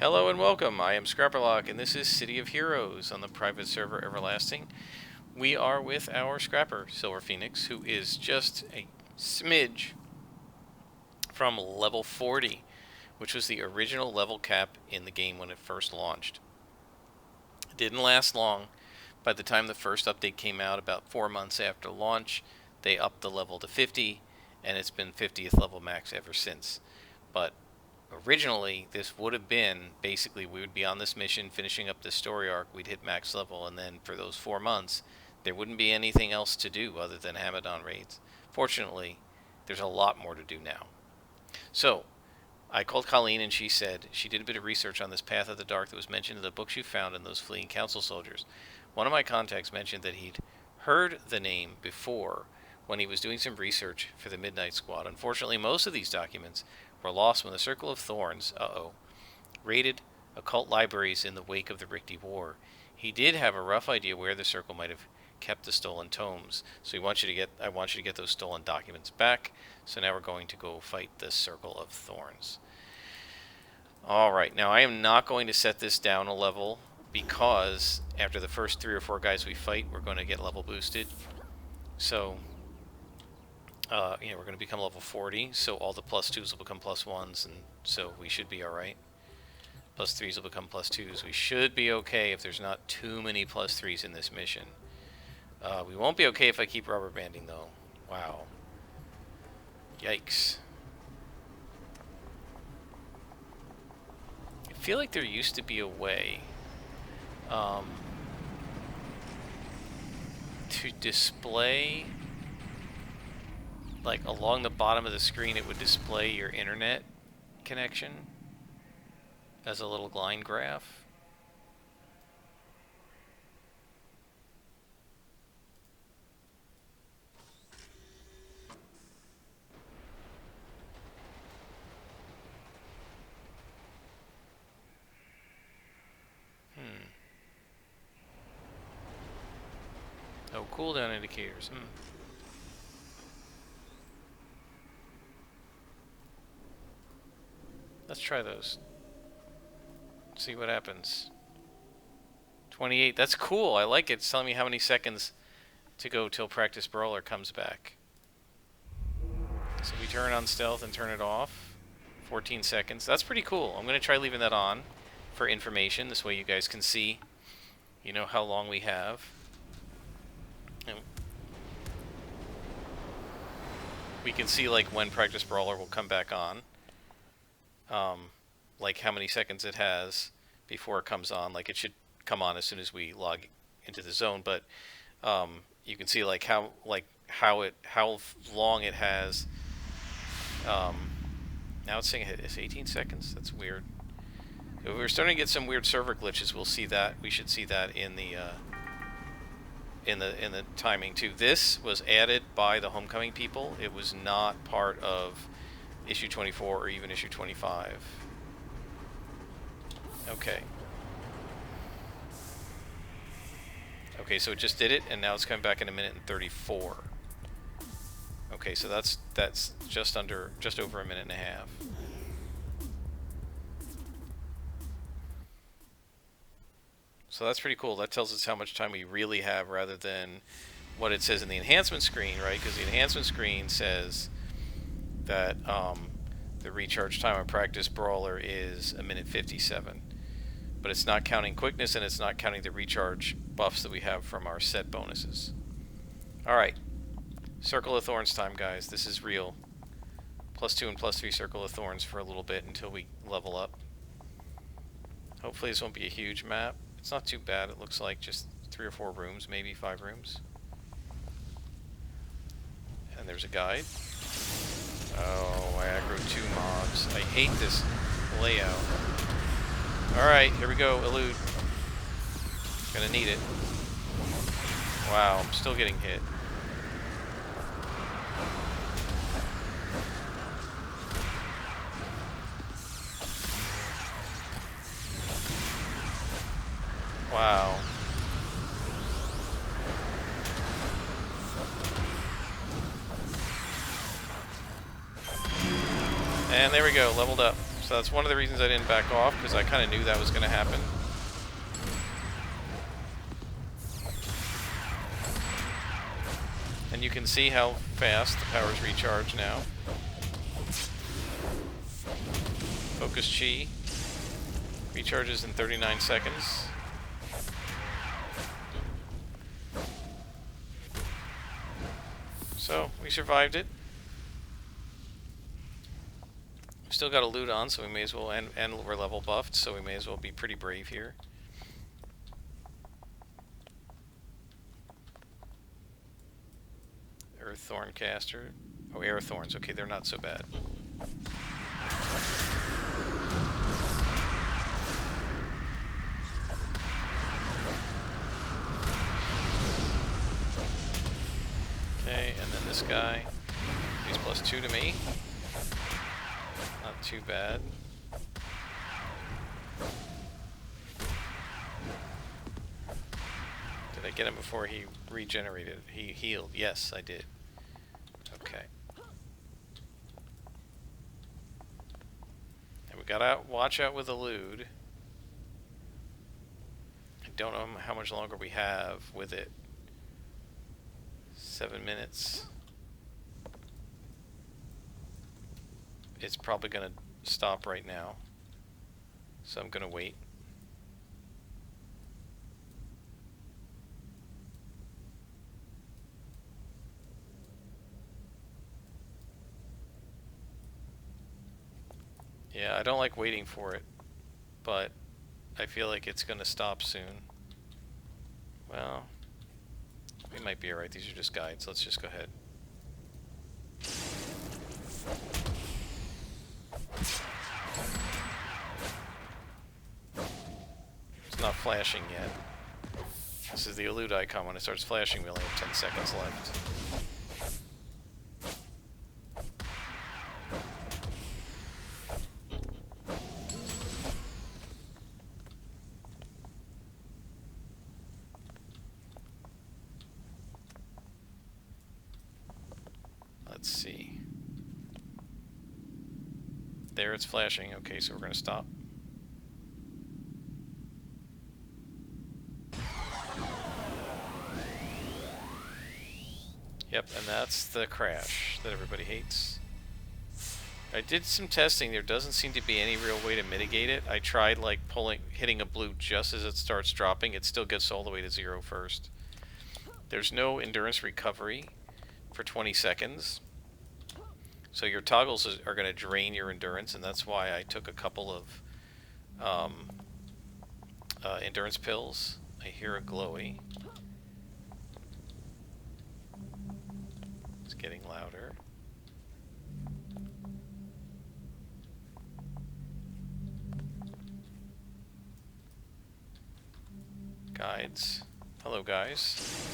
Hello and welcome. I am Scrapperlock, and this is City of Heroes on the private server Everlasting. We are with our Scrapper, Silver Phoenix, who is just a smidge from level 40, which was the original level cap in the game when it first launched. It didn't last long. By the time the first update came out, about 4 months after launch, they upped the level to 50, and it's been 50th level max ever since. But originally, this would have been, basically, we would be on this mission, finishing up this story arc, we'd hit max level, and then for those 4 months, there wouldn't be anything else to do other than Hamadon raids. Fortunately, there's a lot more to do now. So, I called Colleen, and she said she did a bit of research on this Path of the Dark that was mentioned in the books you found in those fleeing council soldiers. One of my contacts mentioned that he'd heard the name before when he was doing some research for the Midnight Squad. Unfortunately, most of these documents were lost when the Circle of Thorns, raided occult libraries in the wake of the Rikti War. He did have a rough idea where the Circle might have kept the stolen tomes, so I want you to get those stolen documents back. So now we're going to go fight the Circle of Thorns. Alright, now I am not going to set this down a level, because after the first 3 or 4 guys we fight, we're going to get level boosted. So we're going to become level 40, so all the plus 2s will become plus 1s, and so we should be alright. Plus 3s will become plus 2s. We should be okay if there's not too many plus 3s in this mission. We won't be okay if I keep rubber banding, though. Wow. Yikes. I feel like there used to be a way to display, like along the bottom of the screen, it would display your internet connection as a little line graph. Oh, cooldown indicators. Let's try those. See what happens. 28. That's cool. I like it. It's telling me how many seconds to go till Practice Brawler comes back. So we turn on stealth and turn it off. 14 seconds. That's pretty cool. I'm going to try leaving that on for information. This way you guys can see, how long we have. And we can see, like, when Practice Brawler will come back on. Like how many seconds it has before it comes on. Like, it should come on as soon as we log into the zone, but you can see like how long it has. Now it's saying it's 18 seconds. That's weird. If we're starting to get some weird server glitches, we'll see that. We should see that in the timing too. This was added by the Homecoming people. It was not part of issue 24 or even issue 25. Okay. Okay, so it just did it, and now it's coming back in 1:34. Okay, so that's just over a minute and a half. So that's pretty cool. That tells us how much time we really have rather than what it says in the enhancement screen, right? Because the enhancement screen says that the recharge time on Practice Brawler is 1:57. But it's not counting quickness, and it's not counting the recharge buffs that we have from our set bonuses. Alright. Circle of Thorns time, guys. This is real. +2 and +3 Circle of Thorns for a little bit until we level up. Hopefully this won't be a huge map. It's not too bad. It looks like just 3 or 4 rooms, maybe 5 rooms. And there's a guide. Oh, I aggroed 2 mobs. I hate this layout. Alright, here we go. Elude. Gonna need it. Wow, I'm still getting hit. Wow. And there we go, leveled up. So that's one of the reasons I didn't back off, because I kind of knew that was going to happen. And you can see how fast the powers recharge now. Focus Chi recharges in 39 seconds. So, we survived it. We still got a loot on, so we may as well, and we're level buffed, so we may as well be pretty brave here. Earth Thorncaster. Oh, Air Thorns. Okay, they're not so bad. Okay, and then this guy. He's +2 to me. Not too bad. Did I get him before he regenerated? He healed. Yes, I did. Okay. And we gotta watch out with Elude. I don't know how much longer we have with it. 7 minutes. It's probably gonna stop right now. So I'm gonna wait. Yeah, I don't like waiting for it, but I feel like it's gonna stop soon. Well, we might be alright. These are just guides. Let's just go ahead. It's not flashing yet. This is the elude icon. When it starts flashing, we only have 10 seconds left. Let's see. There, it's flashing. Okay, so we're going to stop. Yep, and that's the crash that everybody hates. I did some testing. There doesn't seem to be any real way to mitigate it. I tried like hitting a blue just as it starts dropping. It still gets all the way to 0 first. There's no endurance recovery for 20 seconds. So your toggles are going to drain your endurance, and that's why I took a couple of endurance pills. I hear a glowy. It's getting louder. Guides. Hello, guys.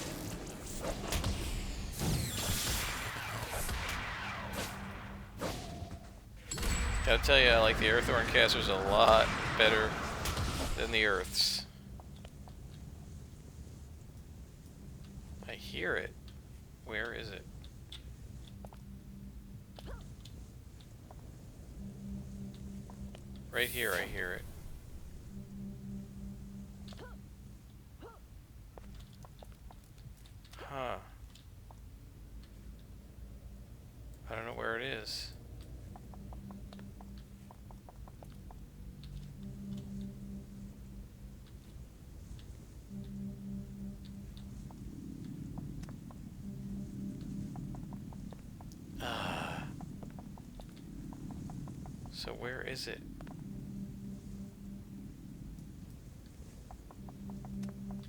Gotta tell you, I like the Air Thorncasters a lot better than the Earths. I hear it. Where is it? Right here, I hear it. Huh. I don't know where it is. So where is it?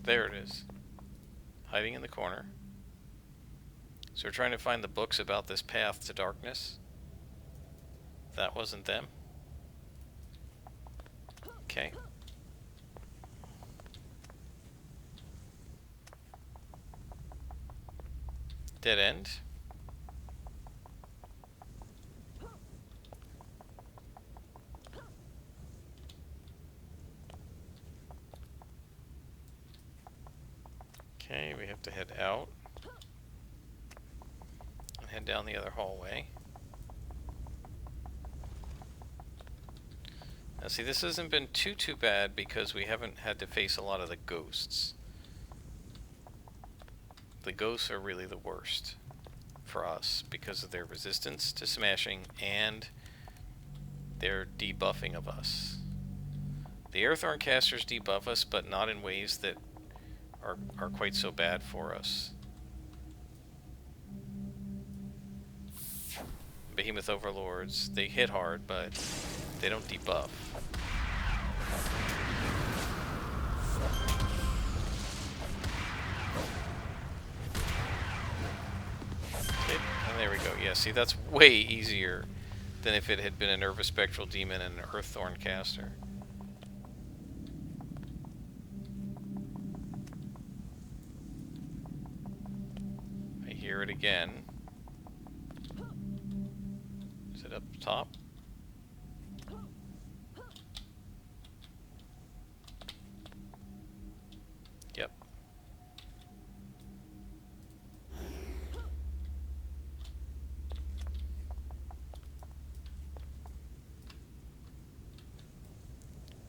There it is. Hiding in the corner. So we're trying to find the books about this path to darkness. That wasn't them. Okay. Dead end. Okay, we have to head out and head down the other hallway. Now see, this hasn't been too bad because we haven't had to face a lot of the ghosts. The ghosts are really the worst for us because of their resistance to smashing and their debuffing of us. The Airthorn casters debuff us, but not in ways that are quite so bad for us. Behemoth Overlords, they hit hard, but they don't debuff. And there we go. Yeah, see, that's way easier than if it had been a Nervous Spectral Demon and an Earththorn caster. I hear it again. Is it up top? Yep.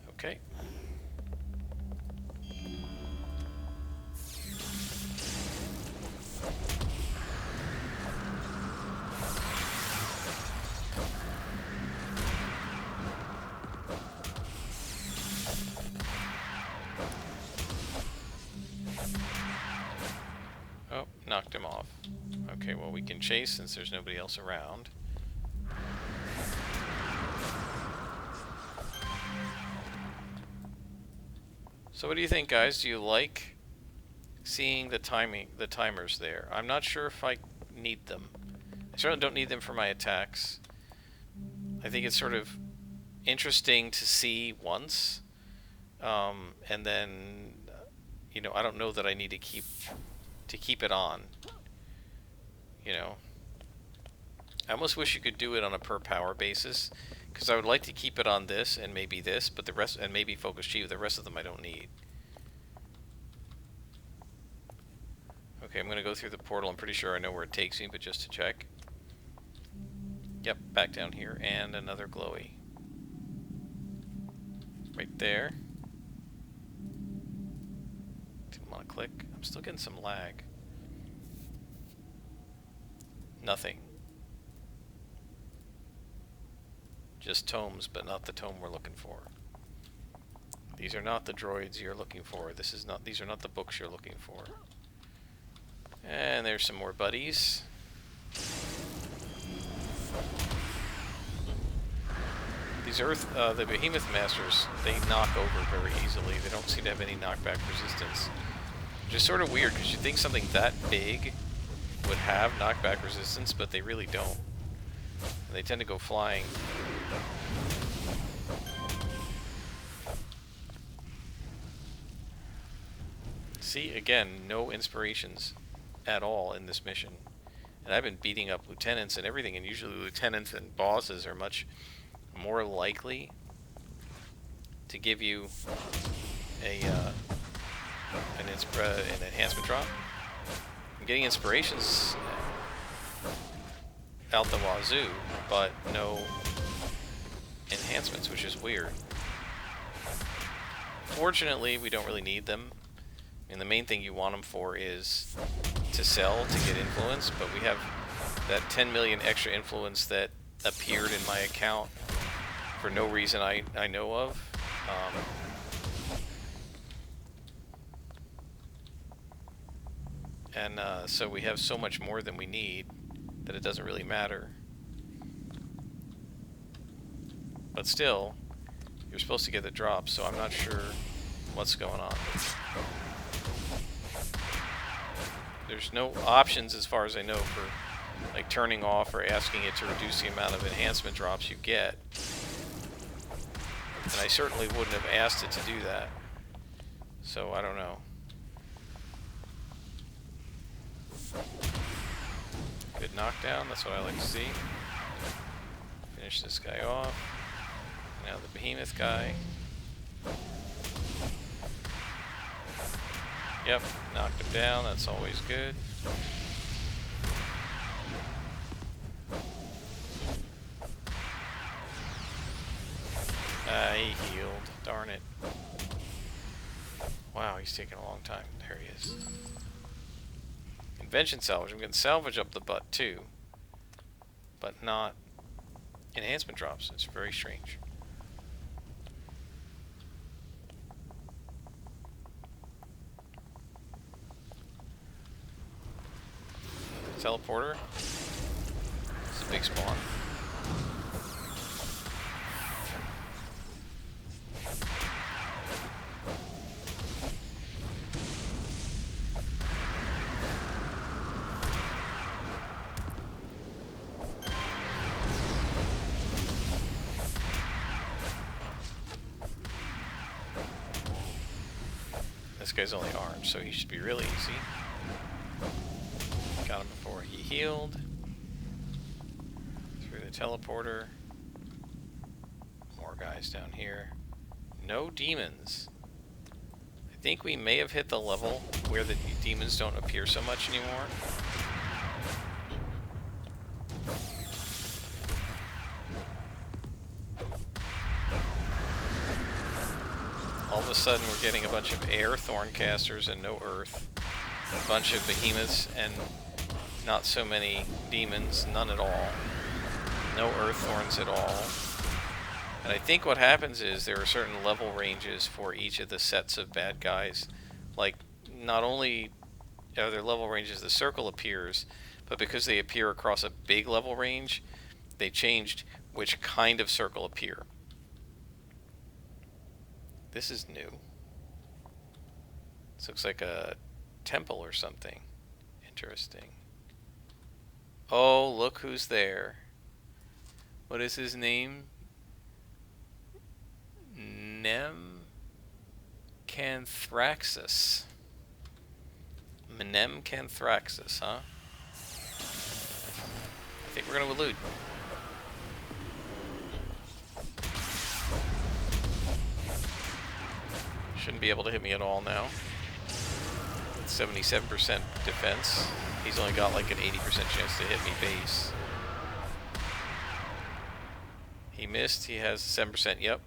Okay. Oh, knocked him off. Okay, well, we can chase since there's nobody else around. So what do you think, guys? Do you like seeing the timers there? I'm not sure if I need them. I certainly don't need them for my attacks. I think it's sort of interesting to see once, and then, you know, I don't know that I need to keep it on. You know, I almost wish you could do it on a per power basis, because I would like to keep it on this and maybe this, but the rest, and maybe Focus Chi. The rest of them I don't need. Okay, I'm going to go through the portal. I'm pretty sure I know where it takes me, but just to check. Yep, back down here, and another glowy. Right there. Didn't want to click. I'm still getting some lag. Nothing. Just tomes, but not the tome we're looking for. These are not the droids you're looking for. These are not the books you're looking for. And there's some more buddies. These the Behemoth Masters, they knock over very easily. They don't seem to have any knockback resistance. Which is sort of weird, because you'd think something that big would have knockback resistance, but they really don't. And they tend to go flying. See, again, no inspirations at all in this mission. And I've been beating up lieutenants and everything, and usually lieutenants and bosses are much more likely to give you an enhancement drop. I'm getting inspirations out the wazoo, but no enhancements, which is weird. Fortunately, we don't really need them. And the main thing you want them for is to sell, to get influence, but we have that 10 million extra influence that appeared in my account for no reason I know of. So we have so much more than we need that it doesn't really matter. But still, you're supposed to get the drop, so I'm not sure what's going on. There's no options, as far as I know, for like turning off or asking it to reduce the amount of enhancement drops you get. And I certainly wouldn't have asked it to do that. So I don't know. Good knockdown, that's what I like to see. Finish this guy off. Now the Behemoth guy. Yep, knocked him down, that's always good. He healed. Darn it. Wow, he's taking a long time. There he is. Invention salvage. I'm getting salvage up the butt too, but not enhancement drops. It's very strange. Teleporter. It's a big spawn. This guy's only armed, so he should be really easy. Got him before he healed. Through the teleporter. More guys down here. No demons. I think we may have hit the level where the demons don't appear so much anymore. All of a sudden we're getting a bunch of air thorncasters and no earth. A bunch of behemoths and not so many demons, none at all. No earth thorns at all. And I think what happens is there are certain level ranges for each of the sets of bad guys. Like, not only are there level ranges, the circle appears, but because they appear across a big level range, they changed which kind of circle appear. This is new. This looks like a temple or something. Interesting. Oh, look who's there. What is his name? Mnemcanthraxis. Mnemcanthraxis, huh? I think we're going to elude. Shouldn't be able to hit me at all now. 77% defense. He's only got like an 80% chance to hit me base. He missed. He has 7%. Yep.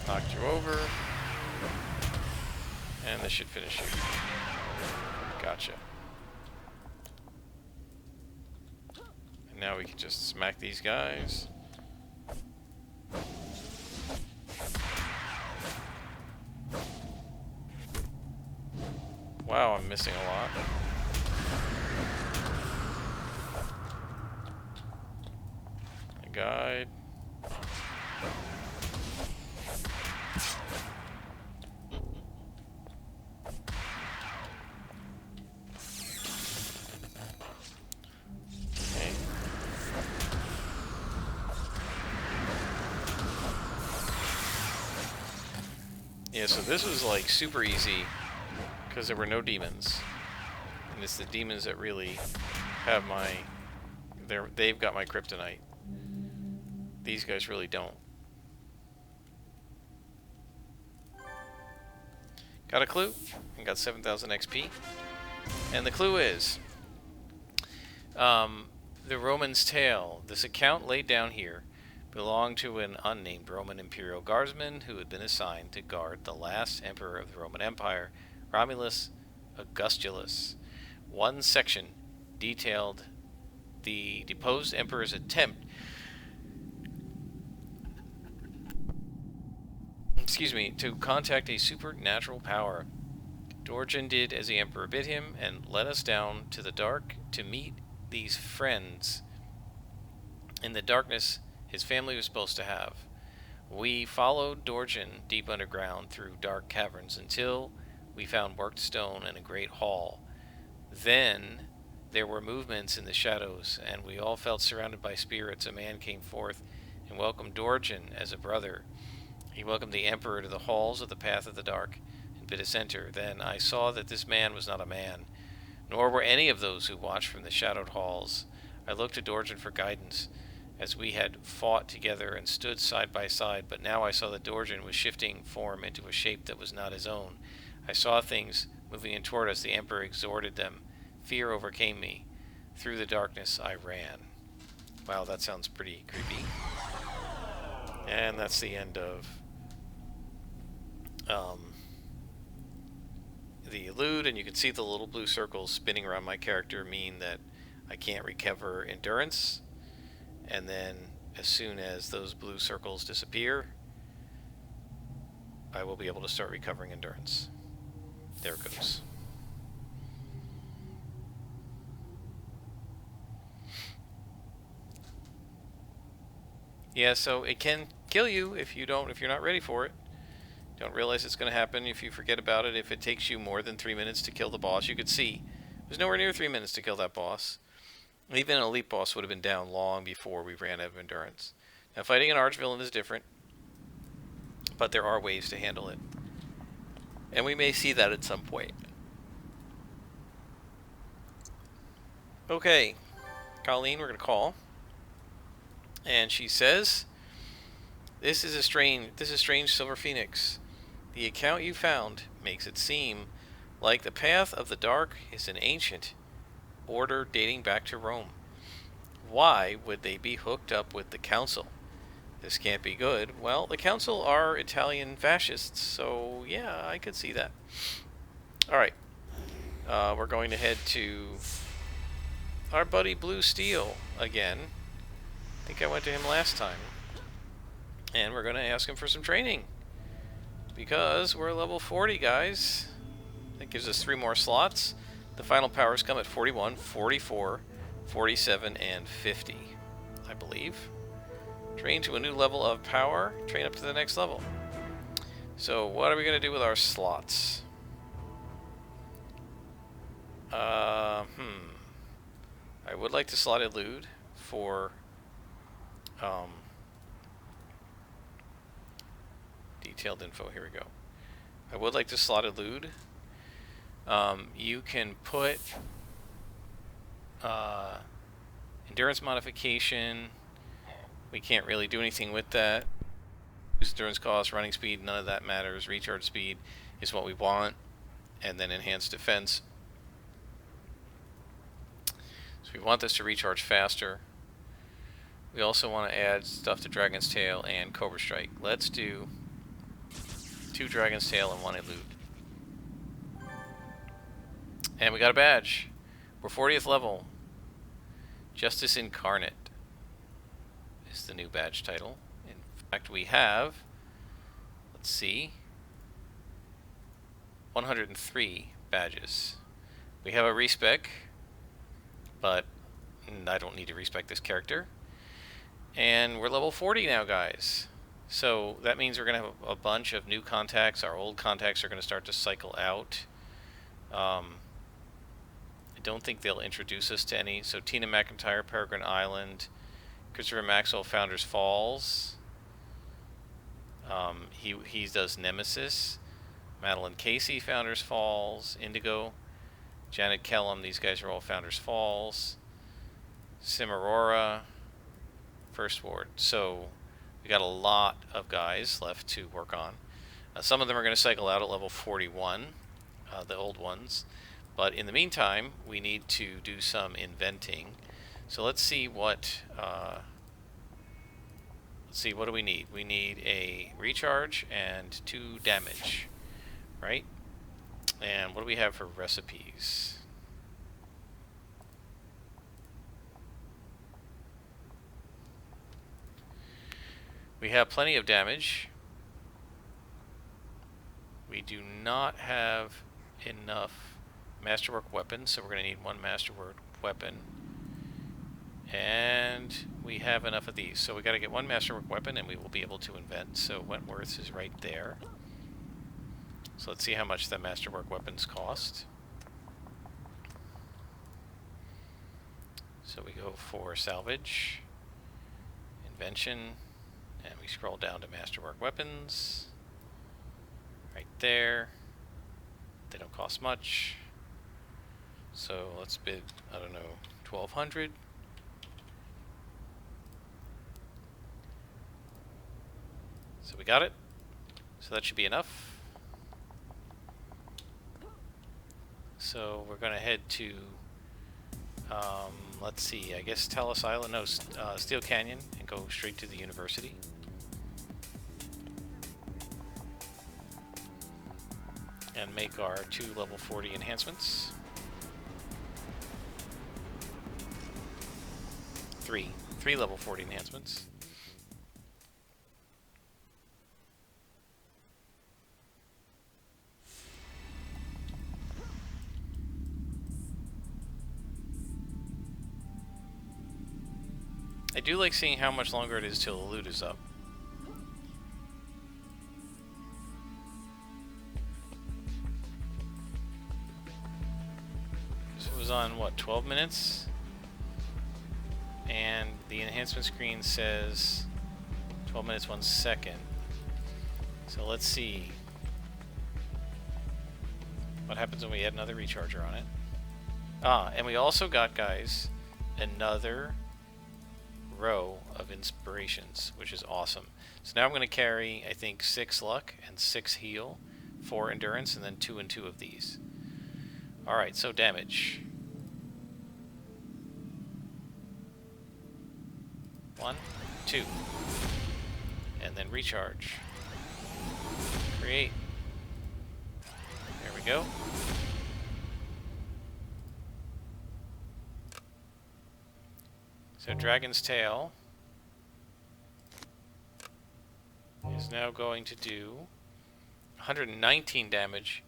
Knocked you over. And this should finish you. Gotcha. And now we can just smack these guys. Wow, I'm missing a lot. A guide. Yeah, so this was like super easy because there were no demons, and it's the demons that really have my, they've got my kryptonite. These guys really don't. Got a clue and got 7,000 XP, and the clue is the Roman's Tale. This account laid down here belonged to an unnamed Roman imperial guardsman who had been assigned to guard the last emperor of the Roman Empire, Romulus Augustulus. One section detailed the deposed emperor's attempt to contact a supernatural power. Dorjan did as the emperor bid him and led us down to the dark to meet these friends in the darkness his family was supposed to have. We followed Dorjan deep underground through dark caverns until we found worked stone in a great hall. Then there were movements in the shadows, and we all felt surrounded by spirits. A man came forth and welcomed Dorjan as a brother. He welcomed the emperor to the halls of the Path of the Dark and bid us enter. Then I saw that this man was not a man, nor were any of those who watched from the shadowed halls. I looked to Dorjan for guidance, as we had fought together and stood side by side, but now I saw that Dorjan was shifting form into a shape that was not his own. I saw things moving in toward us. The Emperor exhorted them. Fear overcame me. Through the darkness, I ran. Wow, that sounds pretty creepy. And that's the end of the elude, and you can see the little blue circles spinning around my character mean that I can't recover endurance. And then as soon as those blue circles disappear, I will be able to start recovering endurance. There it goes. Yeah, so it can kill you if you're not ready for it. Don't realize it's going to happen if you forget about it. If it takes you more than 3 minutes to kill the boss, you could see there's nowhere near 3 minutes to kill that boss. Even an elite boss would have been down long before we ran out of endurance. Now, fighting an archvillain is different, but there are ways to handle it. And we may see that at some point. Okay, Colleen, we're going to call. And she says, This is strange, Silver Phoenix. The account you found makes it seem like the Path of the Dark is an ancient order dating back to Rome. Why would they be hooked up with the Council? This can't be good. Well, the Council are Italian fascists, so yeah, I could see that. Alright, we're going to head to our buddy Blue Steel again. I think I went to him last time. And we're going to ask him for some training. Because we're level 40, guys. That gives us 3 more slots. The final powers come at 41, 44, 47, and 50, I believe. Train to a new level of power. Train up to the next level. So what are we going to do with our slots? I would like to slot Elude for detailed info. Here we go. I would like to slot Elude. You can put endurance modification. We can't really do anything with that. Endurance cost, running speed, none of that matters. Recharge speed is what we want. And then enhanced defense. So we want this to recharge faster. We also want to add stuff to Dragon's Tail and Cobra Strike. Let's do 2 Dragon's Tail and 1 Elude. And we got a badge. We're 40th level. Justice Incarnate is the new badge title. In fact, we have, let's see, 103 badges. We have a respec, but I don't need to respec this character. And we're level 40 now, guys. So that means we're going to have a bunch of new contacts. Our old contacts are going to start to cycle out. I don't think they'll introduce us to any. So Tina McIntyre, Peregrine Island, Christopher Maxwell, Founders Falls. He does Nemesis. Madeline Casey, Founders Falls. Indigo. Janet Kellum, these guys are all Founders Falls. Cimarora, First Ward. So we got a lot of guys left to work on. Some of them are going to cycle out at level 41, the old ones. But in the meantime, we need to do some inventing. So let's see what do we need? We need a recharge and 2 damage, right? And what do we have for recipes? We have plenty of damage. We do not have enough masterwork weapons, so we're going to need 1 masterwork weapon. And we have enough of these, so we got to get 1 masterwork weapon and we will be able to invent. So Wentworth's is right there. So let's see how much the masterwork weapons cost. So we go for salvage, invention, and we scroll down to masterwork weapons. Right there. They don't cost much. So let's bid, I don't know, 1,200. So we got it. So that should be enough. So we're going to head to, let's see, I guess Talos Island, no, Steel Canyon, and go straight to the university. And make our 2 level 40 enhancements. 3 level 40 enhancements. I do like seeing how much longer it is till the loot is up. This was on, what, 12 minutes? And the enhancement screen says 12 minutes 1 second. So let's see what happens when we add another recharger on it. And we also got, guys, another row of inspirations, which is awesome. So now I'm going to carry, I think, 6 luck and 6 heal, 4 endurance, and then 2 and 2 of these. Alright, so damage. 1, 2. And then recharge. Create. There we go. So Dragon's Tail is now going to do 119 damage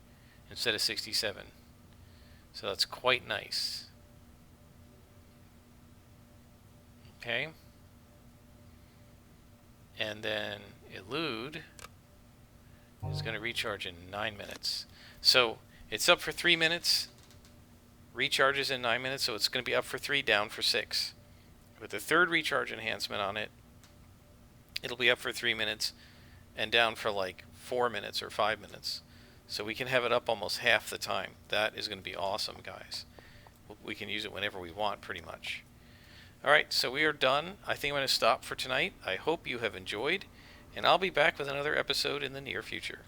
instead of 67. So that's quite nice. Okay. And then Elude is going to recharge in 9 minutes. So it's up for 3 minutes, recharges in 9 minutes, so it's going to be up for 3, down for 6. With the 3rd recharge enhancement on it, it'll be up for 3 minutes and down for like 4 minutes or 5 minutes. So we can have it up almost half the time. That is going to be awesome, guys. We can use it whenever we want, pretty much. Alright, so we are done. I think I'm going to stop for tonight. I hope you have enjoyed, and I'll be back with another episode in the near future.